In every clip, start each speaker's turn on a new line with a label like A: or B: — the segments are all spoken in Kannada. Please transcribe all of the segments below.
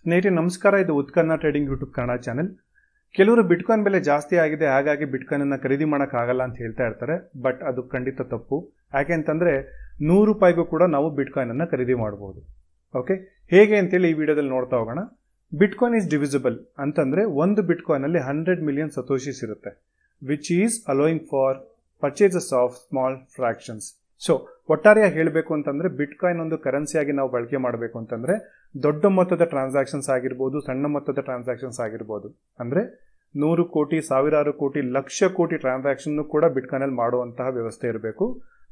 A: ಸ್ನೇಹಿತರೆ ನಮಸ್ಕಾರ. ಇದು ಉತ್ಕನ್ನ ಟ್ರೇಡಿಂಗ್ ಯೂಟ್ಯೂಬ್ ಕನ್ನಡ ಚಾನೆಲ್. ಕೆಲವರು ಬಿಟ್ಕಾಯಿನ್ ಬೆಲೆ ಜಾಸ್ತಿ ಆಗಿದೆ, ಹಾಗಾಗಿ ಬಿಟ್ಕಾಯಿನ್ ಅನ್ನ ಖರೀದಿ ಮಾಡೋಕ್ಕಾಗಲ್ಲ ಅಂತ ಹೇಳ್ತಾ ಇರ್ತಾರೆ. ಬಟ್ ಅದು ಖಂಡಿತ ತಪ್ಪು. ಯಾಕೆ ಅಂತಂದ್ರೆ ₹100 ಕೂಡ ನಾವು ಬಿಟ್ಕಾಯಿನ್ ಅನ್ನ ಖರೀದಿ ಮಾಡಬಹುದು. ಓಕೆ, ಹೇಗೆ ಅಂತೇಳಿ ಈ ವಿಡಿಯೋದಲ್ಲಿ ನೋಡ್ತಾ ಹೋಗೋಣ. ಬಿಟ್ಕಾಯಿನ್ ಈಸ್ ಡಿವಿಸಿಬಲ್ ಅಂತಂದ್ರೆ ಒಂದು ಬಿಟ್ಕಾಯಿನ್ ಅಲ್ಲಿ 100 ಮಿಲಿಯನ್ ಸತೋಶಿಸ್ ಇರುತ್ತೆ, which is allowing for purchases of small fractions. So ಒಟ್ಟಾರೆಯಾಗಿ ಹೇಳಬೇಕು ಅಂತಂದ್ರೆ ಬಿಟ್ಕಾಯಿನ್ ಒಂದು ಕರೆನ್ಸಿಯಾಗಿ ನಾವು ಬಳಕೆ ಮಾಡಬೇಕು ಅಂತಂದ್ರೆ ದೊಡ್ಡ ಮೊತ್ತದ ಟ್ರಾನ್ಸಾಕ್ಷನ್ಸ್ ಆಗಿರ್ಬೋದು, ಸಣ್ಣ ಮೊತ್ತದ ಟ್ರಾನ್ಸಾಕ್ಷನ್ಸ್ ಆಗಿರ್ಬೋದು, ಅಂದ್ರೆ 100 ಕೋಟಿ, ಸಾವಿರಾರು ಕೋಟಿ, ಲಕ್ಷ ಕೋಟಿ ಟ್ರಾನ್ಸಾಕ್ಷನ್ ಕೂಡ ಬಿಟ್ಕಾಯಿನ್ ಅಲ್ಲಿ ಮಾಡುವಂತಹ ವ್ಯವಸ್ಥೆ ಇರಬೇಕು.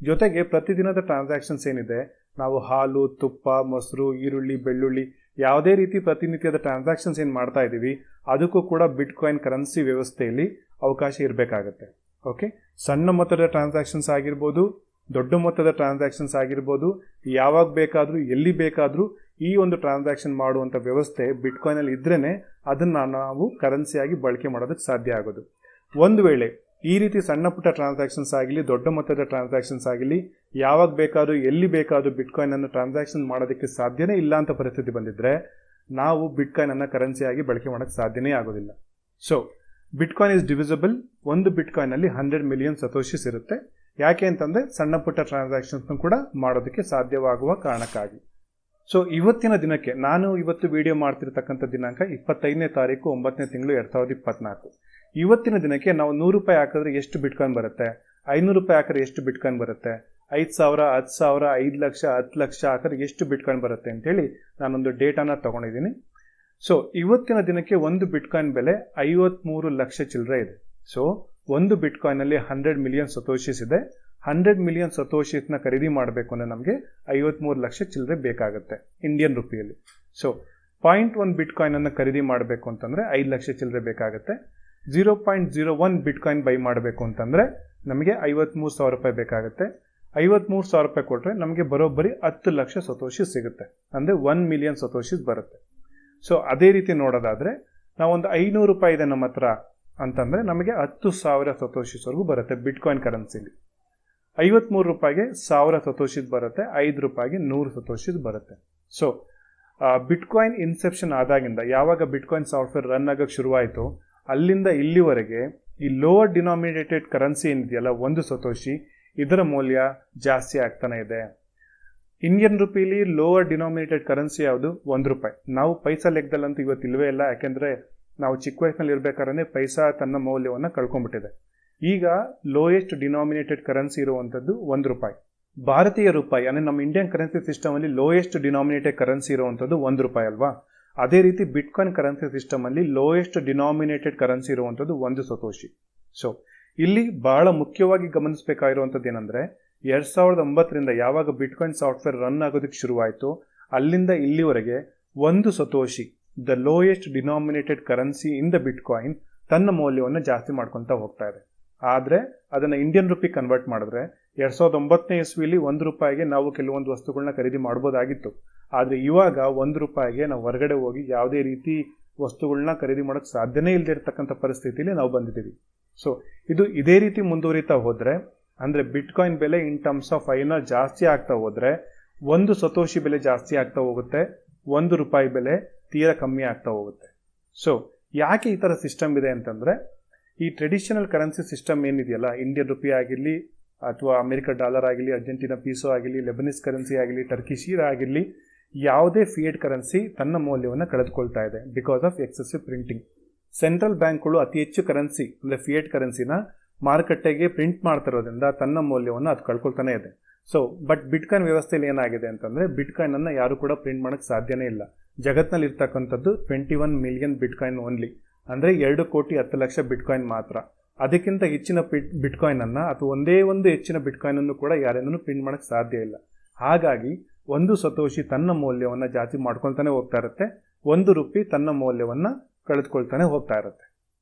A: ಜೊತೆಗೆ ಪ್ರತಿದಿನದ ಟ್ರಾನ್ಸಾಕ್ಷನ್ಸ್ ಏನಿದೆ, ನಾವು ಹಾಲು, ತುಪ್ಪ, ಮೊಸರು, ಈರುಳ್ಳಿ, ಬೆಳ್ಳುಳ್ಳಿ, ಯಾವುದೇ ರೀತಿ ಪ್ರತಿನಿತ್ಯದ ಟ್ರಾನ್ಸಾಕ್ಷನ್ಸ್ ಏನು ಮಾಡ್ತಾ ಇದ್ದೀವಿ ಅದಕ್ಕೂ ಕೂಡ ಬಿಟ್ಕಾಯಿನ್ ಕರೆನ್ಸಿ ವ್ಯವಸ್ಥೆಯಲ್ಲಿ ಅವಕಾಶ ಇರಬೇಕಾಗತ್ತೆ. ಓಕೆ, ಸಣ್ಣ ಮೊತ್ತದ ಟ್ರಾನ್ಸಾಕ್ಷನ್ಸ್ ಆಗಿರ್ಬೋದು, ದೊಡ್ಡ ಮೊತ್ತದ ಟ್ರಾನ್ಸಾಕ್ಷನ್ಸ್ ಆಗಿರ್ಬೋದು, ಯಾವಾಗ ಬೇಕಾದರೂ ಎಲ್ಲಿ ಬೇಕಾದರೂ ಈ ಒಂದು ಟ್ರಾನ್ಸಾಕ್ಷನ್ ಮಾಡುವಂಥ ವ್ಯವಸ್ಥೆ ಬಿಟ್ಕಾಯಿನ್ ಅಲ್ಲಿ ಇದ್ರೇನೆ ಅದನ್ನ ನಾವು ಕರೆನ್ಸಿಯಾಗಿ ಬಳಕೆ ಮಾಡೋದಕ್ಕೆ ಸಾಧ್ಯ ಆಗೋದು. ಒಂದು ವೇಳೆ ಈ ರೀತಿ ಸಣ್ಣ ಪುಟ್ಟ ಟ್ರಾನ್ಸಾಕ್ಷನ್ಸ್ ಆಗಲಿ, ದೊಡ್ಡ ಮೊತ್ತದ ಟ್ರಾನ್ಸಾಕ್ಷನ್ಸ್ ಆಗಲಿ, ಯಾವಾಗ ಬೇಕಾದ್ರೂ ಎಲ್ಲಿ ಬೇಕಾದ್ರೂ ಬಿಟ್ಕಾಯಿನ್ ಅನ್ನು ಟ್ರಾನ್ಸಾಕ್ಷನ್ ಮಾಡೋದಕ್ಕೆ ಸಾಧ್ಯನೇ ಇಲ್ಲ ಅಂತ ಪರಿಸ್ಥಿತಿ ಬಂದಿದ್ರೆ ನಾವು ಬಿಟ್ಕಾಯಿನ್ ಅನ್ನ ಕರೆನ್ಸಿಯಾಗಿ ಬಳಕೆ ಮಾಡೋಕ್ಕೆ ಸಾಧ್ಯನೇ ಆಗೋದಿಲ್ಲ. So bitcoin is divisible. ಒಂದು ಬಿಟ್ಕಾಯಿನ್ ಅಲ್ಲಿ 100 ಮಿಲಿಯನ್ ಸತೋಶಿಸ್ ಇರುತ್ತೆ. ಯಾಕೆ ಅಂತಂದ್ರೆ ಸಣ್ಣ ಪುಟ್ಟ ಟ್ರಾನ್ಸಾಕ್ಷನ್ಸ್ ಕೂಡ ಮಾಡೋದಕ್ಕೆ ಸಾಧ್ಯವಾಗುವ ಕಾರಣಕ್ಕಾಗಿ. ಸೊ ಇವತ್ತಿನ ದಿನಕ್ಕೆ ನಾನು ಇವತ್ತು ವಿಡಿಯೋ ಮಾಡ್ತಿರ್ತಕ್ಕಂಥ ದಿನಾಂಕ 25ನೇ ತಾರೀಕು 9ನೇ ತಿಂಗಳು 2024. ಇವತ್ತಿನ ದಿನಕ್ಕೆ ನಾವು ₹100 ಹಾಕಿದ್ರೆ ಎಷ್ಟು ಬಿಟ್ಕಾಯಿನ್ ಬರುತ್ತೆ, ₹500 ಹಾಕಿದ್ರೆ ಎಷ್ಟು ಬಿಟ್ಕಾಯಿನ್ ಬರುತ್ತೆ, 5,000, 10,000, 5 ಲಕ್ಷ, 10 ಲಕ್ಷ ಹಾಕಿದ್ರೆ ಎಷ್ಟು ಬಿಟ್ಕಾಯಿನ್ ಬರುತ್ತೆ ಅಂತೇಳಿ ನಾನೊಂದು ಡೇಟಾನ ತಗೊಂಡಿದ್ದೀನಿ. ಸೊ ಇವತ್ತಿನ ದಿನಕ್ಕೆ ಒಂದು ಬಿಟ್ಕಾಯಿನ್ ಬೆಲೆ 53 ಲಕ್ಷ ಚಿಲ್ಲರೆ ಇದೆ. ಸೊ ಒಂದು ಬಿಟ್ಕಾಯಿನ್ ಅಲ್ಲಿ 100 ಮಿಲಿಯನ್ ಸತೋಶಿಸ್ ಇದೆ. 100 ಮಿಲಿಯನ್ ಸತೋಶಿಸ್ನ ಖರೀದಿ ಮಾಡಬೇಕು ಅಂದ್ರೆ ನಮಗೆ 53 ಲಕ್ಷ ಚಿಲ್ಲರೆ ಬೇಕಾಗುತ್ತೆ ಇಂಡಿಯನ್ ರುಪಿಯಲ್ಲಿ. ಸೊ 0.1 ಬಿಟ್ಕಾಯಿನ್ ಅನ್ನು ಖರೀದಿ ಮಾಡಬೇಕು ಅಂತಂದ್ರೆ 5 ಲಕ್ಷ ಚಿಲ್ಲರೆ ಬೇಕಾಗುತ್ತೆ. 0.01 ಬಿಟ್ಕಾಯಿನ್ ಬೈ ಮಾಡಬೇಕು ಅಂತಂದ್ರೆ ನಮಗೆ ₹53,000 ಬೇಕಾಗುತ್ತೆ. ₹53,000 ಕೊಟ್ರೆ ನಮಗೆ ಬರೋಬ್ಬರಿ 10 ಲಕ್ಷ ಸತೋಶಿಸ್ ಸಿಗುತ್ತೆ, ಅಂದ್ರೆ 1 ಮಿಲಿಯನ್ ಸತೋಶಿಸ್ ಬರುತ್ತೆ. ಸೊ ಅದೇ ರೀತಿ ನೋಡೋದಾದ್ರೆ ನಾವೊಂದು ₹500 ಇದೆ ನಮ್ಮ ಹತ್ರ ಅಂತಂದ್ರೆ ನಮಗೆ 10,000 ಸತೋಶಿಸ್ವರೆಗೂ ಬರುತ್ತೆ ಬಿಟ್ಕಾಯಿನ್ ಕರೆನ್ಸಿಲಿ. ₹53ಗೆ 1000 ಸತೋಶಿಸ್ ಬರುತ್ತೆ, ₹5ಗೆ 100 ಸತೋಶಿಸ್ ಬರುತ್ತೆ. ಸೊ ಬಿಟ್ಕಾಯಿನ್ ಇನ್ಸೆಪ್ಷನ್ ಆದಾಗಿಂದ, ಯಾವಾಗ ಬಿಟ್ಕಾಯಿನ್ ಸಾಫ್ಟ್ವೇರ್ ರನ್ ಆಗಕ್ಕೆ ಶುರುವಾಯಿತು ಅಲ್ಲಿಂದ ಇಲ್ಲಿವರೆಗೆ ಈ ಲೋವರ್ ಡಿನಾಮಿನೇಟೆಡ್ ಕರೆನ್ಸಿ ಏನಿದೆಯಲ್ಲ ಒಂದು ಸತೋಶಿ, ಇದರ ಮೌಲ್ಯ ಜಾಸ್ತಿ ಆಗ್ತಾನೆ ಇದೆ. ಇಂಡಿಯನ್ ರುಪಿಲಿ ಲೋವರ್ ಡಿನಾಮಿನೇಟೆಡ್ ಕರೆನ್ಸಿ ಯಾವುದು? ₹1. ನಾವು ಪೈಸಾ ಲೆಕ್ಕದಲ್ಲಂತೂ ಇವತ್ತು ಇಲ್ವೇ ಇಲ್ಲ. ಯಾಕೆಂದ್ರೆ ನಾವು ಚಿಕ್ಕ ವಯಸ್ಸಿನಲ್ಲಿ ಇರಬೇಕಾದ್ರೆ ಪೈಸಾ ತನ್ನ ಮೌಲ್ಯವನ್ನು ಕಳ್ಕೊಂಡ್ಬಿಟ್ಟಿದೆ. ಈಗ ಲೋಯೆಸ್ಟ್ ಡಿನಾಮಿನೇಟೆಡ್ ಕರೆನ್ಸಿ ಇರುವಂಥದ್ದು ₹1. ಭಾರತೀಯ ರೂಪಾಯಿ ಅಂದ್ರೆ ನಮ್ಮ ಇಂಡಿಯನ್ ಕರೆನ್ಸಿ ಸಿಸ್ಟಮ್ ಅಲ್ಲಿ ಲೋಯೆಸ್ಟ್ ಡಿನಾಮಿನೇಟೆಡ್ ಕರೆನ್ಸಿ ಇರುವಂಥದ್ದು ₹1 ಅಲ್ವಾ? ಅದೇ ರೀತಿ ಬಿಟ್ಕಾಯಿನ್ ಕರೆನ್ಸಿ ಸಿಸ್ಟಮ್ ಅಲ್ಲಿ ಲೋಯೆಸ್ಟ್ ಡಿನಾಮಿನೇಟೆಡ್ ಕರೆನ್ಸಿ ಇರುವಂಥದ್ದು ಒಂದು ಸತೋಶಿ. ಸೊ ಇಲ್ಲಿ ಬಹಳ ಮುಖ್ಯವಾಗಿ ಗಮನಿಸಬೇಕಾಗಿರುವಂಥದ್ದು ಏನಂದ್ರೆ 2009ರಿಂದ ಯಾವಾಗ ಬಿಟ್ಕಾಯಿನ್ ಸಾಫ್ಟ್ವೇರ್ ರನ್ ಆಗೋದಕ್ಕೆ ಶುರುವಾಯಿತು ಅಲ್ಲಿಂದ ಇಲ್ಲಿವರೆಗೆ ಒಂದು Satoshi, the lowest denominated currency in the bitcoin, ತನ್ನ ಮೌಲ್ಯವನ್ನು ಜಾಸ್ತಿ ಮಾಡ್ಕೊಂತ ಹೋಗ್ತಾ ಇದೆ. ಆದ್ರೆ ಅದನ್ನ ಇಂಡಿಯನ್ ರುಪಿ ಕನ್ವರ್ಟ್ ಮಾಡಿದ್ರೆ 2009ನೇ ಇಸ್ವಿಲಿ ₹1ಗೆ ನಾವು ಕೆಲವೊಂದು ವಸ್ತುಗಳನ್ನ ಖರೀದಿ ಮಾಡ್ಬೋದಾಗಿತ್ತು. ಆದ್ರೆ ಇವಾಗ ₹1ಗೆ ನಾವು ಹೊರಗಡೆ ಹೋಗಿ ಯಾವುದೇ ರೀತಿ ವಸ್ತುಗಳನ್ನ ಖರೀದಿ ಮಾಡೋಕ್ಕೆ ಸಾಧ್ಯನೇ ಇಲ್ಲದೆ ಇರತಕ್ಕಂಥ ಪರಿಸ್ಥಿತಿಯಲ್ಲಿ ನಾವು ಬಂದಿದ್ದೀವಿ. ಸೊ ಇದು ಇದೇ ರೀತಿ ಮುಂದುವರಿತಾ ಹೋದ್ರೆ, ಅಂದ್ರೆ ಬಿಟ್ಕಾಯಿನ್ ಬೆಲೆ ಇನ್ ಟರ್ಮ್ಸ್ ಆಫ್ ಐನರ್ ಜಾಸ್ತಿ ಆಗ್ತಾ ಹೋದ್ರೆ ಒಂದು ಸತೋಶಿ ಬೆಲೆ ಜಾಸ್ತಿ ಆಗ್ತಾ ಹೋಗುತ್ತೆ, ₹1 ಬೆಲೆ ತೀರಾ ಕಮ್ಮಿ ಆಗ್ತಾ ಹೋಗುತ್ತೆ. ಸೊ ಯಾಕೆ ಈ ತರ ಸಿಸ್ಟಮ್ ಇದೆ ಅಂತಂದ್ರೆ, ಈ ಟ್ರೆಡಿಷನಲ್ ಕರೆನ್ಸಿ ಸಿಸ್ಟಮ್ ಏನಿದೆಯಲ್ಲ, ಇಂಡಿಯನ್ ರುಪಿ ಆಗಿರಲಿ ಅಥವಾ ಅಮೆರಿಕ ಡಾಲರ್ ಆಗಿರಲಿ, ಅರ್ಜೆಂಟೀನಾ ಪೀಸೋ ಆಗಿರಲಿ, ಲೆಬನೀಸ್ ಕರೆನ್ಸಿ ಆಗಿರಲಿ, ಟರ್ಕಿಶ್ ಲೀರಾ ಆಗಿರಲಿ, ಯಾವುದೇ ಫಿಯೇಟ್ ಕರೆನ್ಸಿ ತನ್ನ ಮೌಲ್ಯವನ್ನು ಕಳೆದುಕೊಳ್ತಾ ಇದೆ because of excessive printing. Central ಬ್ಯಾಂಕ್ಗಳು ಅತಿ ಹೆಚ್ಚು ಕರೆನ್ಸಿ ಅಂದ್ರೆ ಫಿಯೇಟ್ ಕರೆನ್ಸಿನ ಮಾರುಕಟ್ಟೆಗೆ ಪ್ರಿಂಟ್ ಮಾಡ್ತಿರೋದ್ರಿಂದ ತನ್ನ ಮೌಲ್ಯವನ್ನು ಅದು ಕಳ್ಕೊಳ್ತಾನೆ ಇದೆ. ಸೊ ಬಟ್ ಬಿಟ್ಕಾಯಿನ್ ವ್ಯವಸ್ಥೆಯಲ್ಲಿ ಏನಾಗಿದೆ ಅಂತಂದ್ರೆ ಬಿಟ್ಕಾಯಿನ್ ಅನ್ನ ಯಾರು ಕೂಡ ಪ್ರಿಂಟ್ ಮಾಡಕ್ಕೆ ಸಾಧ್ಯನೇ ಇಲ್ಲ. ಜಗತ್ನಲ್ಲಿ ಇರ್ತಕ್ಕಂಥದ್ದು 21 ಮಿಲಿಯನ್ ಬಿಟ್ಕಾಯಿನ್ ಓನ್ಲಿ, ಅಂದ್ರೆ 2 ಕೋಟಿ 10 ಲಕ್ಷ ಬಿಟ್ಕಾಯಿನ್ ಮಾತ್ರ. ಅದಕ್ಕಿಂತ ಹೆಚ್ಚಿನ ಬಿಟ್ಕಾಯಿನ್ ಅನ್ನ ಅಥವಾ ಒಂದೇ ಒಂದು ಹೆಚ್ಚಿನ ಬಿಟ್ಕಾಯಿನ್ ಅನ್ನು ಕೂಡ ಯಾರಿಂದನೂ ಪ್ರಿಂಟ್ ಮಾಡಕ್ಕೆ ಸಾಧ್ಯ ಇಲ್ಲ. ಹಾಗಾಗಿ ಒಂದು ಸತೋಶಿ ತನ್ನ ಮೌಲ್ಯವನ್ನ ಜಾಸ್ತಿ ಮಾಡ್ಕೊಳ್ತಾನೆ ಹೋಗ್ತಾ ಇರುತ್ತೆ, ₹1 ತನ್ನ ಮೌಲ್ಯವನ್ನ ಕಳೆದುಕೊಳ್ತಾನೆ ಹೋಗ್ತಾ ಇರುತ್ತೆ.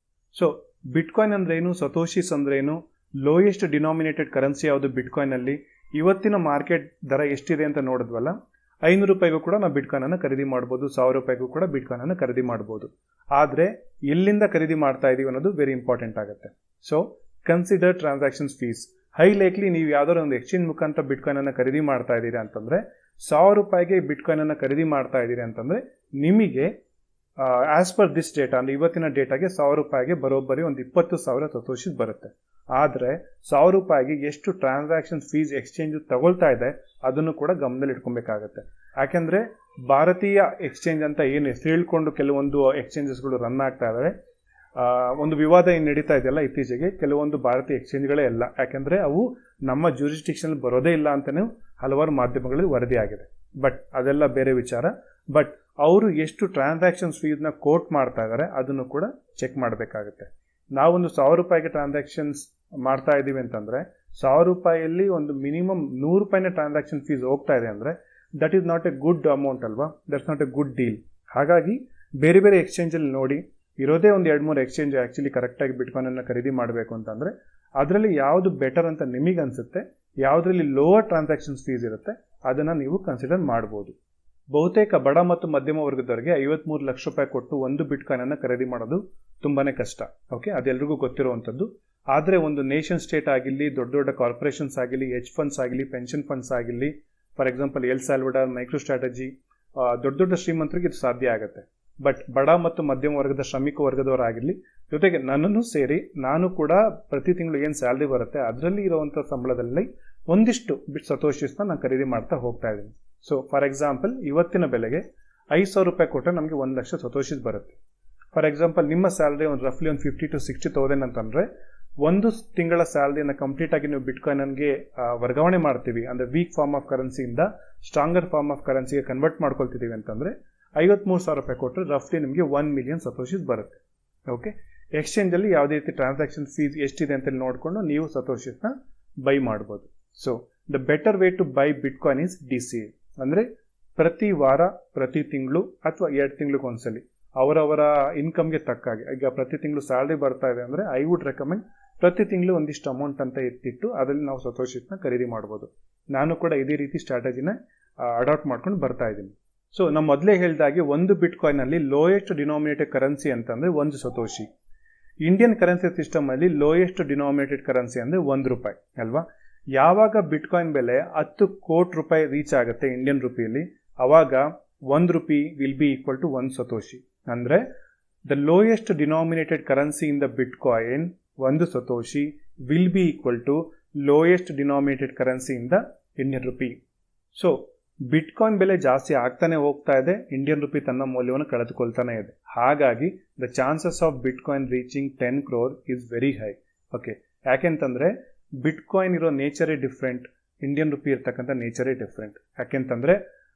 A: ಸೊ ಬಿಟ್ಕಾಯಿನ್ ಅಂದ್ರೆ ಏನು, ಸತೋಶಿಸ್ ಅಂದ್ರೆ ಏನು, ಲೋಯೆಸ್ಟ್ ಡಿನಾಮಿನೇಟೆಡ್ ಕರೆನ್ಸಿ ಯಾವುದು ಬಿಟ್ಕಾಯಿನ್ ಅಲ್ಲಿ, ಇವತ್ತಿನ ಮಾರ್ಕೆಟ್ ದರ ಎಷ್ಟಿದೆ ಅಂತ ನೋಡಿದ್ವಲ್ಲ. ₹500 ಕೂಡ ನಾವು ಬಿಟ್ಕಾಯಿನ್ ಅನ್ನು ಖರೀದಿ ಮಾಡಬಹುದು, ₹1,000 ಕೂಡ ಬಿಟ್ಕಾಯಿನ್ ಅನ್ನು ಖರೀದಿ ಮಾಡಬಹುದು. ಆದ್ರೆ ಎಲ್ಲಿಂದ ಖರೀದಿ ಮಾಡ್ತಾ ಇದೀವಿ ಅನ್ನೋದು ವೆರಿ ಇಂಪಾರ್ಟೆಂಟ್ ಆಗುತ್ತೆ. So consider transactions fees. High likely ನೀವು ಯಾವ್ದಾದ್ರು ಒಂದು ಎಕ್ಸ್ಚೇಂಜ್ ಮುಖಾಂತರ ಬಿಟ್ಕಾಯಿನ್ ಅನ್ನು ಖರೀದಿ ಮಾಡ್ತಾ ಇದ್ದೀರಾ ಅಂತಂದ್ರೆ, ₹1,000ಗೆ ಬಿಟ್ಕಾಯಿನ್ ಅನ್ನು ಖರೀದಿ ಮಾಡ್ತಾ ಇದ್ದೀರಿ ಅಂತಂದ್ರೆ ನಿಮಗೆ ಆಸ್ ಪರ್ ದಿಸ್ ಡೇಟಾ ಅಂದರೆ ಇವತ್ತಿನ ಡೇಟಾಗೆ ₹1,000 ಬರೋಬ್ಬರಿ ಒಂದು 20,000 ಸತೋಷಿಸ್ ಬರುತ್ತೆ. ಆದರೆ ₹1,000 ಎಷ್ಟು ಟ್ರಾನ್ಸಾಕ್ಷನ್ ಫೀಸ್ ಎಕ್ಸ್ಚೇಂಜ್ ತಗೊಳ್ತಾ ಇದೆ ಅದನ್ನು ಕೂಡ ಗಮನದಲ್ಲಿ ಇಟ್ಕೊಬೇಕಾಗತ್ತೆ. ಯಾಕೆಂದರೆ ಭಾರತೀಯ ಎಕ್ಸ್ಚೇಂಜ್ ಅಂತ ಏನು ಹೆಸರು ಹೇಳ್ಕೊಂಡು ಕೆಲವೊಂದು ಎಕ್ಸ್ಚೇಂಜಸ್ಗಳು ರನ್ ಆಗ್ತಾ ಇದ್ದಾವೆ. ಒಂದು ವಿವಾದ ಏನು ನಡೀತಾ ಇದೆಯಲ್ಲ ಇತ್ತೀಚೆಗೆ, ಕೆಲವೊಂದು ಭಾರತೀಯ ಎಕ್ಸ್ಚೇಂಜ್ಗಳೇ ಇಲ್ಲ, ಯಾಕೆಂದರೆ ಅವು ನಮ್ಮ ಜ್ಯೂರಿಸ್ಡಿಕ್ಷನ್ ಬರೋದೇ ಇಲ್ಲ ಅಂತಲೇ ಹಲವಾರು ಮಾಧ್ಯಮಗಳಲ್ಲಿ ವರದಿಯಾಗಿದೆ. ಬಟ್ ಅದೆಲ್ಲ ಬೇರೆ ವಿಚಾರ. ಬಟ್ ಅವರು ಎಷ್ಟು ಟ್ರಾನ್ಸಾಕ್ಷನ್ಸ್ ಫೀಸ್ನ ಕೋಟ್ ಮಾಡ್ತಾ ಇದ್ದಾರೆ ಅದನ್ನು ಕೂಡ ಚೆಕ್ ಮಾಡಬೇಕಾಗುತ್ತೆ. ನಾವೊಂದು ₹1,000 ಟ್ರಾನ್ಸಾಕ್ಷನ್ಸ್ ಮಾಡ್ತಾ ಇದ್ದೀವಿ ಅಂತಂದರೆ ₹1,000 ಒಂದು ಮಿನಿಮಮ್ ₹100 ಟ್ರಾನ್ಸಾಕ್ಷನ್ ಫೀಸ್ ಹೋಗ್ತಾ ಇದೆ ಅಂದರೆ that is not a good amount ಅಲ್ವಾ, that's not a good deal. ಹಾಗಾಗಿ ಬೇರೆ ಬೇರೆ ಎಕ್ಸ್ಚೇಂಜಲ್ಲಿ ನೋಡಿ, ಇರೋದೇ ಒಂದು 2-3 ಎಕ್ಸ್ಚೇಂಜ್ ಆ್ಯಕ್ಚುಲಿ ಕರೆಕ್ಟಾಗಿ ಬಿಟ್ಕಾಯಿನನ್ನು ಖರೀದಿ ಮಾಡಬೇಕು ಅಂತಂದರೆ ಅದರಲ್ಲಿ ಯಾವುದು ಬೆಟರ್ ಅಂತ ನಿಮಗೆ ಅನಿಸುತ್ತೆ, ಯಾವುದರಲ್ಲಿ ಲೋವರ್ ಟ್ರಾನ್ಸಾಕ್ಷನ್ಸ್ ಫೀಸ್ ಇರುತ್ತೆ ಅದನ್ನು ನೀವು ಕನ್ಸಿಡರ್ ಮಾಡ್ಬೋದು. ಬಹುತೇಕ ಬಡ ಮತ್ತು ಮಧ್ಯಮ ವರ್ಗದವರಿಗೆ ₹53 ಲಕ್ಷ ಕೊಟ್ಟು ಒಂದು ಬಿಟ್ಕಾಯಿನನ್ನು ಖರೀದಿ ಮಾಡೋದು ತುಂಬಾ ಕಷ್ಟ. ಓಕೆ, ಅದೆಲ್ಲರಿಗೂ ಗೊತ್ತಿರುವಂಥದ್ದು. ಆದರೆ ಒಂದು ನೇಷನ್ ಸ್ಟೇಟ್ ಆಗಿರಲಿ, ದೊಡ್ಡ ದೊಡ್ಡ ಕಾರ್ಪೊರೇಷನ್ಸ್ ಆಗಿರಲಿ, ಹೆಜ್ ಫಂಡ್ಸ್ ಆಗಿರಲಿ, ಪೆನ್ಷನ್ ಫಂಡ್ಸ್ ಆಗಿರಲಿ, for example L Salvador, micro strategy, ದೊಡ್ಡ ದೊಡ್ಡ ಶ್ರೀಮಂತರಿಗೆ ಇದು ಸಾಧ್ಯ ಆಗುತ್ತೆ. ಬಟ್ ಬಡ ಮತ್ತು ಮಧ್ಯಮ ವರ್ಗದ ಶ್ರಮಿಕ ವರ್ಗದವರಾಗಿರಲಿ, ಜೊತೆಗೆ ನನ್ನನ್ನು ಸೇರಿ ನಾನು ಕೂಡ ಪ್ರತಿ ತಿಂಗಳು ಏನು ಸ್ಯಾಲ್ರಿ ಬರುತ್ತೆ ಅದರಲ್ಲಿ ಇರುವಂಥ ಸಂಬಳದಲ್ಲಿ ಒಂದಿಷ್ಟು ಸತೋಷಿಸ್ನ ನಾನು ಖರೀದಿ ಮಾಡ್ತಾ ಹೋಗ್ತಾ ಇದ್ದೀನಿ. ಸೊ ಫಾರ್ ಎಕ್ಸಾಂಪಲ್ ಇವತ್ತಿನ ಬೆಲೆಗೆ ₹5,000 ಕೊಟ್ಟರೆ ನಮಗೆ 1 ಲಕ್ಷ ಸತೋಷಿಸ್ ಬರುತ್ತೆ. ಫಾರ್ ಎಕ್ಸಾಂಪಲ್ ನಿಮ್ಮ ಸ್ಯಾಲ್ರಿ ಒಂದು ರಫ್ಲಿ ಒಂದು 50 to 60,000 ಅಂತಂದರೆ ಒಂದು ತಿಂಗಳ ಸ್ಯಾಲ್ರಿಯನ್ನು ಕಂಪ್ಲೀಟ್ ಆಗಿ ನೀವು ಬಿಟ್ಕಾಯಿನ್ಗೆ ವರ್ಗಾವಣೆ ಮಾಡ್ತೀವಿ ಅಂದರೆ ವೀಕ್ ಫಾರ್ಮ್ ಆಫ್ ಕರೆನ್ಸಿಯಿಂದ ಸ್ಟ್ರಾಂಗರ್ ಫಾರ್ಮ್ ಆಫ್ ಕರೆನ್ಸಿಗೆ ಕನ್ವರ್ಟ್ ಮಾಡ್ಕೊಳ್ತಿದ್ದೀವಿ ಅಂತಂದರೆ ₹53,000 ಕೊಟ್ಟರೆ ರಫ್ಲಿ ನಿಮಗೆ 1 ಮಿಲಿಯನ್ ಸತೋಷಿಸ್ ಬರುತ್ತೆ. ಓಕೆ, ಎಕ್ಸ್ಚೇಂಜಲ್ಲಿ ಯಾವುದೇ ರೀತಿ ಟ್ರಾನ್ಸಾಕ್ಷನ್ ಫೀಸ್ ಎಷ್ಟಿದೆ ಅಂತ ನೋಡಿಕೊಂಡು ನೀವು ಸತೋಷಿಸ್ನ ಬೈ ಮಾಡ್ಬೋದು. So the better way to buy bitcoin is DCA ಅಂದರೆ ಪ್ರತಿ ವಾರ, ಪ್ರತಿ ತಿಂಗಳು ಅಥವಾ 2 ತಿಂಗಳಿಗೆ ಒಂದ್ಸಲಿ ಅವರವರ ಇನ್ಕಮ್ಗೆ ತಕ್ಕಾಗಿ. ಈಗ ಪ್ರತಿ ತಿಂಗಳು ಸ್ಯಾಲ್ರಿ ಬರ್ತಾ ಇದೆ ಅಂದರೆ ಐ ವುಡ್ ರೆಕಮೆಂಡ್ ಪ್ರತಿ ತಿಂಗಳು ಒಂದಿಷ್ಟು ಅಮೌಂಟ್ ಅಂತ ಎತ್ತಿಟ್ಟು ಅದರಲ್ಲಿ ನಾವು ಸತೋಷಿಸ್ನ ಖರೀದಿ ಮಾಡ್ಬೋದು. ನಾನು ಕೂಡ ಇದೇ ರೀತಿ ಸ್ಟ್ರಾಟಜಿನ ಅಡಾಪ್ಟ್ ಮಾಡ್ಕೊಂಡು ಬರ್ತಾ ಇದ್ದೀನಿ. ಸೊ ನಮ್ಮ ಮೊದಲೇ ಹೇಳಿದಾಗೆ ಒಂದು ಬಿಟ್ಕಾಯಿನಲ್ಲಿ ಲೋಯೆಸ್ಟ್ ಡಿನಾಮಿನೇಟೆಡ್ ಕರೆನ್ಸಿ ಅಂತಂದರೆ ಒಂದು Satoshi. Indian currency ಸಿಸ್ಟಮಲ್ಲಿ lowest denominated currency ಅಂದರೆ ₹1 ಅಲ್ವಾ. ಯಾವಾಗ ಬಿಟ್ಕಾಯಿನ್ ಬೆಲೆ 10 ಕೋಟಿ ರೂಪಾಯಿ ರೀಚ್ ಆಗುತ್ತೆ ಇಂಡಿಯನ್ ರುಪಿಯಲ್ಲಿ, ಆವಾಗ ₹1 will be equal to 1 Satoshi. ಅಂದರೆ the lowest denominated currency in the bitcoin, 1 Satoshi, will be equal to lowest denominated currency in the Indian rupee. So bitcoin ಬೆಲೆ ಜಾಸ್ತಿ ಆಗ್ತಾನೆ ಹೋಗ್ತಾ ಇದೆ, ಇಂಡಿಯನ್ ರುಪಿ ತನ್ನ ಮೌಲ್ಯವನ್ನು ಕಳೆದುಕೊಳ್ತಾನೆ ಇದೆ. ಹಾಗಾಗಿ the chances of bitcoin reaching 10 crore is very high. Okay, ಯಾಕೆಂತಂದರೆ ಬಿಟ್ಕಾಯಿನ್ ಇರೋ ನೇಚರೇ ಡಿಫ್ರೆಂಟ್, ಇಂಡಿಯನ್ ರುಪಿ ಇರ್ತಕ್ಕಂಥ ನೇಚರೇ ಡಿಫ್ರೆಂಟ್. ಯಾಕೆಂತಂದರೆ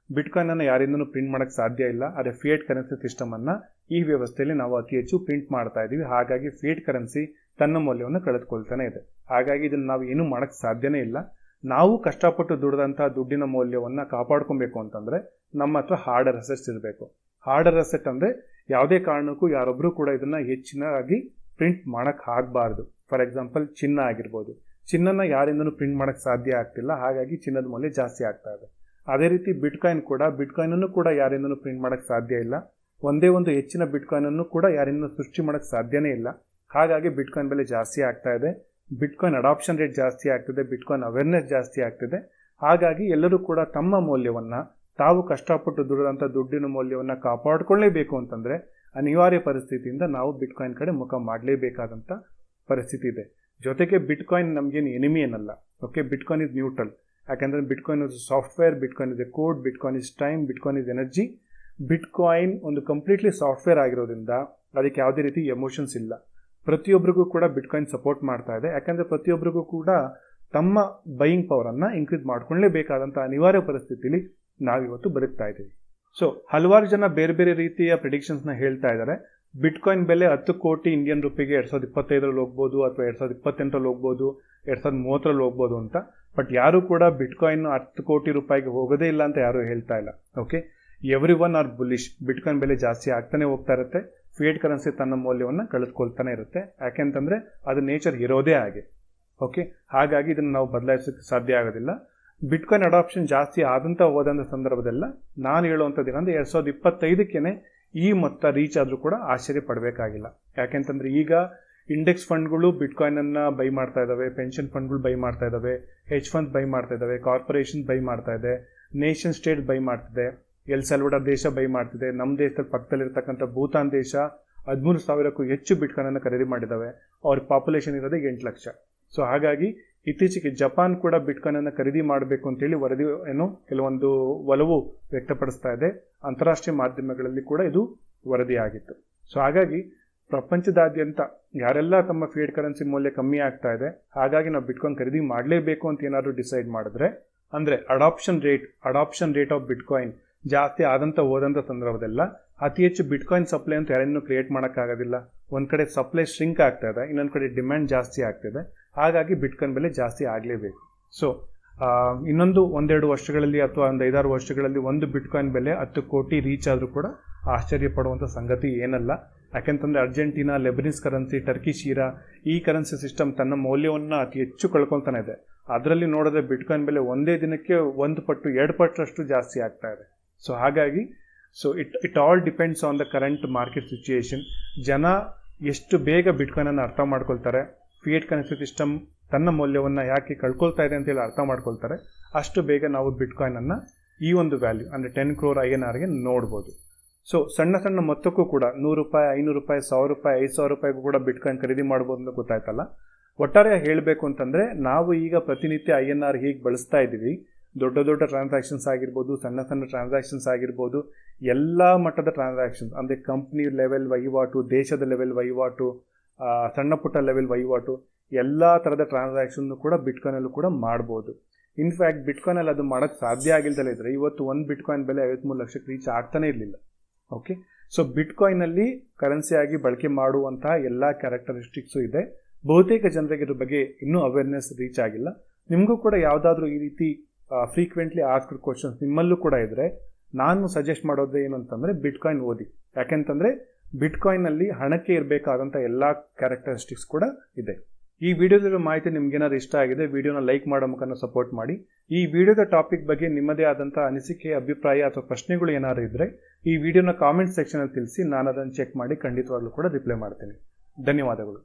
A: ಬಿಟ್ಕಾಯಿನನ್ನು ಯಾರಿಂದನೂ ಪ್ರಿಂಟ್ ಮಾಡೋಕ್ಕೆ ಸಾಧ್ಯ ಇಲ್ಲ. ಆದರೆ ಫಿಯೇಟ್ ಕರೆನ್ಸಿ ಸಿಸ್ಟಮನ್ನು ಈ ವ್ಯವಸ್ಥೆಯಲ್ಲಿ ನಾವು ಅತಿ ಹೆಚ್ಚು ಪ್ರಿಂಟ್ ಮಾಡ್ತಾ ಇದ್ದೀವಿ. ಹಾಗಾಗಿ ಫಿಯೇಟ್ ಕರೆನ್ಸಿ ತನ್ನ ಮೌಲ್ಯವನ್ನು ಕಳೆದುಕೊಳ್ತಾನೆ ಇದೆ. ಹಾಗಾಗಿ ಇದನ್ನು ನಾವು ಏನೂ ಮಾಡೋಕ್ಕೆ ಸಾಧ್ಯನೇ ಇಲ್ಲ. ನಾವು ಕಷ್ಟಪಟ್ಟು ದುಡಿದಂಥ ದುಡ್ಡಿನ ಮೌಲ್ಯವನ್ನು ಕಾಪಾಡ್ಕೊಬೇಕು ಅಂತಂದರೆ ನಮ್ಮ ಹತ್ರ ಹಾರ್ಡರ್ ಅಸೆಟ್ಸ್ ಇರಬೇಕು. ಹಾರ್ಡರ್ ಅಸೆಟ್ ಅಂದರೆ ಯಾವುದೇ ಕಾರಣಕ್ಕೂ ಯಾರೊಬ್ಬರು ಕೂಡ ಇದನ್ನು ಹೆಚ್ಚಿನಾಗಿ ಪ್ರಿಂಟ್ ಮಾಡೋಕ್ಕೆ ಆಗಬಾರ್ದು. ಫಾರ್ ಎಕ್ಸಾಂಪಲ್ ಚಿನ್ನ ಆಗಿರ್ಬೋದು, ಚಿನ್ನನ ಯಾರಿಂದನೂ ಪ್ರಿಂಟ್ ಮಾಡೋಕ್ಕೆ ಸಾಧ್ಯ ಆಗ್ತಿಲ್ಲ, ಹಾಗಾಗಿ ಚಿನ್ನದ ಮೌಲ್ಯ ಜಾಸ್ತಿ ಆಗ್ತಾ ಇದೆ. ಅದೇ ರೀತಿ ಬಿಟ್ಕಾಯಿನನ್ನು ಕೂಡ ಯಾರಿಂದನೂ ಪ್ರಿಂಟ್ ಮಾಡೋಕ್ಕೆ ಸಾಧ್ಯ ಇಲ್ಲ. ಒಂದೇ ಒಂದು ಹೆಚ್ಚಿನ ಬಿಟ್ಕಾಯಿನನ್ನು ಕೂಡ ಯಾರಿಂದನೂ ಸೃಷ್ಟಿ ಮಾಡೋಕ್ಕೆ ಸಾಧ್ಯನೇ ಇಲ್ಲ. ಹಾಗಾಗಿ ಬಿಟ್ಕಾಯಿನ್ ಬೆಲೆ ಜಾಸ್ತಿ ಆಗ್ತಾ ಇದೆ, ಬಿಟ್ಕಾಯಿನ್ ಅಡಾಪ್ಷನ್ ರೇಟ್ ಜಾಸ್ತಿ ಆಗ್ತಿದೆ, ಬಿಟ್ಕಾಯಿನ್ ಅವೇರ್ನೆಸ್ ಜಾಸ್ತಿ ಆಗ್ತಿದೆ. ಹಾಗಾಗಿ ಎಲ್ಲರೂ ಕೂಡ ತಮ್ಮ ಮೌಲ್ಯವನ್ನು, ತಾವು ಕಷ್ಟಪಟ್ಟು ದುಡಿದಂಥ ದುಡ್ಡಿನ ಮೌಲ್ಯವನ್ನು ಕಾಪಾಡಿಕೊಳ್ಳೇಬೇಕು ಅಂತಂದರೆ ಅನಿವಾರ್ಯ ಪರಿಸ್ಥಿತಿಯಿಂದ ನಾವು ಬಿಟ್ಕಾಯಿನ್ ಕಡೆ ಮುಖ ಮಾಡಲೇಬೇಕಾದಂಥ ಪರಿಸ್ಥಿತಿ ಇದೆ. ಜೊತೆಗೆ ಬಿಟ್ಕಾಯಿನ್ ನಮಗೇನು ಎನಿಮಿ ಏನಲ್ಲ. Okay, bitcoin is neutral. ಯಾಕೆಂದರೆ bitcoin is software, bitcoin is a code, bitcoin is time, bitcoin is energy. Bitcoin ಒಂದು ಕಂಪ್ಲೀಟ್ಲಿ ಸಾಫ್ಟ್ವೇರ್ ಆಗಿರೋದ್ರಿಂದ ಅದಕ್ಕೆ ಯಾವುದೇ ರೀತಿ ಎಮೋಷನ್ಸ್ ಇಲ್ಲ. ಪ್ರತಿಯೊಬ್ಬರಿಗೂ ಕೂಡ ಬಿಟ್ಕಾಯಿನ್ ಸಪೋರ್ಟ್ ಮಾಡ್ತಾ ಇದೆ. ಯಾಕೆಂದರೆ ಪ್ರತಿಯೊಬ್ಬರಿಗೂ ಕೂಡ ತಮ್ಮ ಬೈಯಿಂಗ್ ಪವರನ್ನು ಇನ್ಕ್ರೀಸ್ ಮಾಡ್ಕೊಳ್ಳೇಬೇಕಾದಂಥ ಅನಿವಾರ್ಯ ಪರಿಸ್ಥಿತಿಯಲ್ಲಿ ನಾವಿವತ್ತು ಬದುಕ್ತಾ ಇದ್ದೀವಿ. ಸೊ ಹಲವಾರು ಜನ ಬೇರೆ ಬೇರೆ ರೀತಿಯ ಪ್ರಿಡಿಕ್ಷನ್ಸ್ನ ಹೇಳ್ತಾ ಇದ್ದಾರೆ. ಬಿಟ್ಕಾಯಿನ್ ಬೆಲೆ 10 ಕೋಟಿ ಇಂಡಿಯನ್ ರುಪಿಗೆ 2025ರಲ್ಲಿ ಹೋಗ್ಬೋದು, ಅಥವಾ 2028ರಲ್ಲಿ ಹೋಗ್ಬೋದು, 2030ರಲ್ಲಿ ಹೋಗ್ಬೋದು ಅಂತ. ಬಟ್ ಯಾರು ಕೂಡ ಬಿಟ್ಕಾಯಿನ್ 10 ಕೋಟಿ ರೂಪಾಯಿಗೆ ಹೋಗೋದೇ ಇಲ್ಲ ಅಂತ ಯಾರೂ ಹೇಳ್ತಾ ಇಲ್ಲ. Okay, everyone are bullish. Bitcoin ಬೆಲೆ ಜಾಸ್ತಿ ಆಗ್ತಾನೆ ಹೋಗ್ತಾ ಇರುತ್ತೆ, ಫಿಯೇಟ್ ಕರೆನ್ಸಿ ತನ್ನ ಮೌಲ್ಯವನ್ನು ಕಳೆದುಕೊಳ್ತಾನೆ ಇರುತ್ತೆ. ಯಾಕೆಂತಂದರೆ ಅದು ನೇಚರ್ ಇರೋದೇ ಹಾಗೆ. ಓಕೆ, ಹಾಗಾಗಿ ಇದನ್ನು ನಾವು ಬದಲಾಯಿಸೋಕ್ಕೆ ಸಾಧ್ಯ ಆಗೋದಿಲ್ಲ. ಬಿಟ್ಕಾಯಿನ್ ಅಡಾಪ್ಷನ್ ಜಾಸ್ತಿ ಹೋದಂಥ ಸಂದರ್ಭದಲ್ಲ ನಾನು ಹೇಳುವಂಥದ್ದು ಏನಂದರೆ 2025ಕ್ಕೇ ಈ ಮೊತ್ತ ರೀಚ್ ಆದರೂ ಕೂಡ ಆಶ್ಚರ್ಯ ಪಡಬೇಕಾಗಿಲ್ಲ. ಯಾಕೆಂತಂದರೆ ಈಗ ಇಂಡೆಕ್ಸ್ ಫಂಡ್ಗಳು ಬಿಟ್ಕಾಯಿನನ್ನು ಬೈ ಮಾಡ್ತಾ ಇದ್ದಾವೆ, ಪೆನ್ಷನ್ ಫಂಡ್ಗಳು ಬೈ ಮಾಡ್ತಾ ಇದ್ದಾವೆ, ಹೆಜ್ ಫಂಡ್ಸ್ ಬೈ ಮಾಡ್ತಾ ಇದ್ದಾವೆ, ಕಾರ್ಪೊರೇಷನ್ ಬೈ ಮಾಡ್ತಾ ಇದೆ, ನೇಷನ್ ಸ್ಟೇಟ್ ಬೈ ಮಾಡ್ತಿದೆ. ಎಲ್ ಸಲ್ವಡಾರ್ ದೇಶ ಬೈ ಮಾಡ್ತಿದೆ. ನಮ್ಮ ದೇಶದ ಪಕ್ಕದಲ್ಲಿರ್ತಕ್ಕಂಥ ಭೂತಾನ್ ದೇಶ 13,000ಕ್ಕೂ ಹೆಚ್ಚು ಬಿಟ್ಕಾಯಿನ್ ಅನ್ನು ಖರೀದಿ ಮಾಡಿದ್ದಾವೆ. ಅವ್ರ ಪಾಪ್ಯುಲೇಷನ್ ಇರೋದೇ 8 ಲಕ್ಷ. ಸೊ ಹಾಗಾಗಿ ಇತ್ತೀಚೆಗೆ ಜಪಾನ್ ಕೂಡ ಬಿಟ್ಕಾಯಿನ್ ಅನ್ನು ಖರೀದಿ ಮಾಡಬೇಕು ಅಂತೇಳಿ ವರದಿ ಕೆಲವೊಂದು ಒಲವು ವ್ಯಕ್ತಪಡಿಸ್ತಾ ಇದೆ. ಅಂತಾರಾಷ್ಟ್ರೀಯ ಮಾಧ್ಯಮಗಳಲ್ಲಿ ಕೂಡ ಇದು ವರದಿ ಆಗಿತ್ತು. ಸೊ ಹಾಗಾಗಿ ಪ್ರಪಂಚದಾದ್ಯಂತ ಯಾರೆಲ್ಲ ತಮ್ಮ ಫಿಯಟ್ ಕರೆನ್ಸಿ ಮೌಲ್ಯ ಕಮ್ಮಿ ಆಗ್ತಾ ಇದೆ, ಹಾಗಾಗಿ ನಾವು ಬಿಟ್ಕಾಯಿನ್ ಖರೀದಿ ಮಾಡಲೇಬೇಕು ಅಂತ ಏನಾದರೂ ಡಿಸೈಡ್ ಮಾಡಿದ್ರೆ, ಅಂದರೆ ಅಡಾಪ್ಷನ್ ರೇಟ್ ಆಫ್ ಬಿಟ್ಕಾಯಿನ್ ಜಾಸ್ತಿ ಹೋದಂಥ ಸಂದರ್ಭದಲ್ಲ ಅತಿ ಹೆಚ್ಚು ಬಿಟ್ಕಾಯಿನ್ ಸಪ್ಲೈ ಅಂತ ಯಾರನ್ನೂ ಕ್ರಿಯೇಟ್ ಮಾಡೋಕ್ಕಾಗೋದಿಲ್ಲ. ಒಂದು ಕಡೆ ಸಪ್ಲೈ ಶ್ರಿಂಕ್ ಆಗ್ತಾ ಇದೆ, ಇನ್ನೊಂದು ಕಡೆ ಡಿಮ್ಯಾಂಡ್ ಜಾಸ್ತಿ ಆಗ್ತಿದೆ. ಹಾಗಾಗಿ ಬಿಟ್ಕಾಯಿನ್ ಬೆಲೆ ಜಾಸ್ತಿ ಆಗಲೇಬೇಕು. ಸೊ ಇನ್ನೊಂದು 1-2 ವರ್ಷಗಳಲ್ಲಿ ಅಥವಾ ಒಂದು 5-6 ವರ್ಷಗಳಲ್ಲಿ ಒಂದು ಬಿಟ್ಕಾಯಿನ್ ಬೆಲೆ 10 ಕೋಟಿ ರೀಚ್ ಆದರೂ ಕೂಡ ಆಶ್ಚರ್ಯ ಪಡುವಂಥ ಸಂಗತಿ ಏನಲ್ಲ. ಯಾಕೆಂತಂದರೆ ಅರ್ಜೆಂಟೀನಾ, ಲೆಬನೀಸ್ ಕರೆನ್ಸಿ, ಟರ್ಕಿಶ್ ಲೀರಾ ಈ ಕರೆನ್ಸಿ ಸಿಸ್ಟಮ್ ತನ್ನ ಮೌಲ್ಯವನ್ನು ಅತಿ ಹೆಚ್ಚು ಕಳ್ಕೊಳ್ತಾನೆ ಇದೆ. ಅದರಲ್ಲಿ ನೋಡಿದ್ರೆ ಬಿಟ್ಕಾಯಿನ್ ಬೆಲೆ ಒಂದೇ ದಿನಕ್ಕೆ 1 ಪಟ್ಟು 2 ಪಟ್ಟರಷ್ಟು ಜಾಸ್ತಿ ಆಗ್ತಾ ಇದೆ. ಸೊ ಹಾಗಾಗಿ it all depends on the current market situation. ಜನ ಎಷ್ಟು ಬೇಗ ಬಿಟ್ಕಾಯಿನನ್ನು ಅರ್ಥ ಮಾಡ್ಕೊಳ್ತಾರೆ, ಫಿಯಟ್ ಕರೆನ್ಸಿ ಸಿಸ್ಟಮ್ ತನ್ನ ಮೌಲ್ಯವನ್ನು ಯಾಕೆ ಕಳ್ಕೊಳ್ತಾ ಇದೆ ಅಂತೇಳಿ ಅರ್ಥ ಮಾಡ್ಕೊಳ್ತಾರೆ, ಅಷ್ಟು ಬೇಗ ನಾವು ಬಿಟ್ಕಾಯಿನನ್ನು ಈ ಒಂದು ವ್ಯಾಲ್ಯೂ ಅಂದರೆ 10 crore INRಗೆ ನೋಡ್ಬೋದು. ಸೊ ಸಣ್ಣ ಮೊತ್ತಕ್ಕೂ ಕೂಡ ₹100, ₹500, ₹1,000, ₹5,000 ಕೂಡ ಬಿಟ್ಕಾಯಿನ್ ಖರೀದಿ ಮಾಡ್ಬೋದು ಅಂತ ಗೊತ್ತಾಯ್ತಲ್ಲ. ಒಟ್ಟಾರೆ ಹೇಳಬೇಕು ಅಂತಂದರೆ ನಾವು ಈಗ ಪ್ರತಿನಿತ್ಯ INR ಹೀಗೆ ಬಳಸ್ತಾ ಇದ್ದೀವಿ. ದೊಡ್ಡ ಟ್ರಾನ್ಸಾಕ್ಷನ್ಸ್ ಆಗಿರ್ಬೋದು, ಸಣ್ಣ ಟ್ರಾನ್ಸಾಕ್ಷನ್ಸ್ ಆಗಿರ್ಬೋದು, ಎಲ್ಲ ಮಟ್ಟದ ಟ್ರಾನ್ಸಾಕ್ಷನ್ಸ್ ಅಂದರೆ ಕಂಪ್ನಿ ಲೆವೆಲ್ ವಹಿವಾಟು, ದೇಶದ ಲೆವೆಲ್ ವಹಿವಾಟು, ಸಣ್ಣ ಪುಟ್ಟ ಲೆವೆಲ್ ವಹಿವಾಟು, ಎಲ್ಲ ಥರದ ಟ್ರಾನ್ಸಾಕ್ಷನ್ ಕೂಡ ಬಿಟ್ಕಾಯಿನಲ್ಲೂ ಕೂಡ ಮಾಡ್ಬೋದು. ಇನ್ಫ್ಯಾಕ್ಟ್ ಬಿಟ್ಕಾಯಿನಲ್ಲಿ ಅದು ಮಾಡೋಕ್ಕೆ ಸಾಧ್ಯ ಆಗಿಲ್ದಲೇ ಇದ್ದರೆ ಇವತ್ತು ಒಂದು ಬಿಟ್ಕಾಯಿನ್ ಬೆಲೆ 53 ಲಕ್ಷಕ್ಕೆ ರೀಚ್ ಆಗ್ತಾನೆ ಇರಲಿಲ್ಲ. ಓಕೆ, ಸೊ ಬಿಟ್ಕಾಯಿನಲ್ಲಿ ಕರೆನ್ಸಿಯಾಗಿ ಬಳಕೆ ಮಾಡುವಂತಹ ಎಲ್ಲ ಕ್ಯಾರೆಕ್ಟರಿಸ್ಟಿಕ್ಸು ಇದೆ. ಬಹುತೇಕ ಜನರಿಗೆ ಇದ್ರ ಬಗ್ಗೆ ಇನ್ನೂ ಅವೇರ್ನೆಸ್ ರೀಚ್ ಆಗಿಲ್ಲ. ನಿಮಗೂ ಕೂಡ ಯಾವುದಾದ್ರೂ ಈ ರೀತಿ ಫ್ರೀಕ್ವೆಂಟ್ಲಿ ಆಸ್ಕ್ಡ್ ಕ್ವಶನ್ಸ್ ನಿಮ್ಮಲ್ಲೂ ಕೂಡ ಇದ್ದರೆ ನಾನು ಸಜೆಸ್ಟ್ ಮಾಡೋದು ಏನು ಅಂತಂದರೆ ಬಿಟ್ಕಾಯಿನ್ ಓದಿ. ಯಾಕೆಂತಂದರೆ ಬಿಟ್ಕಾಯಿನಲ್ಲಿ ಹಣಕ್ಕೆ ಇರಬೇಕಾದಂಥ ಎಲ್ಲ ಕ್ಯಾರೆಕ್ಟರಿಸ್ಟಿಕ್ಸ್ ಕೂಡ ಇದೆ. ಈ ವಿಡಿಯೋದಲ್ಲಿರೋ ಮಾಹಿತಿ ನಿಮ್ಗೇನಾದ್ರು ಇಷ್ಟ ಆಗಿದೆ, ವಿಡಿಯೋನ ಲೈಕ್ ಮಾಡೋ ಮುಖಾಂತರ ಸಪೋರ್ಟ್ ಮಾಡಿ. ಈ ವಿಡಿಯೋದ ಟಾಪಿಕ್ ಬಗ್ಗೆ ನಿಮ್ಮದೇ ಆದಂಥ ಅನಿಸಿಕೆ, ಅಭಿಪ್ರಾಯ ಅಥವಾ ಪ್ರಶ್ನೆಗಳು ಏನಾದ್ರು ಇದ್ದರೆ ಈ ವಿಡಿಯೋನ ಕಾಮೆಂಟ್ ಸೆಕ್ಷನಲ್ಲಿ ತಿಳಿಸಿ. ನಾನು ಅದನ್ನು ಚೆಕ್ ಮಾಡಿ ಖಂಡಿತವಾಗ್ಲೂ ಕೂಡ ರಿಪ್ಲೈ ಮಾಡ್ತೀನಿ. ಧನ್ಯವಾದಗಳು.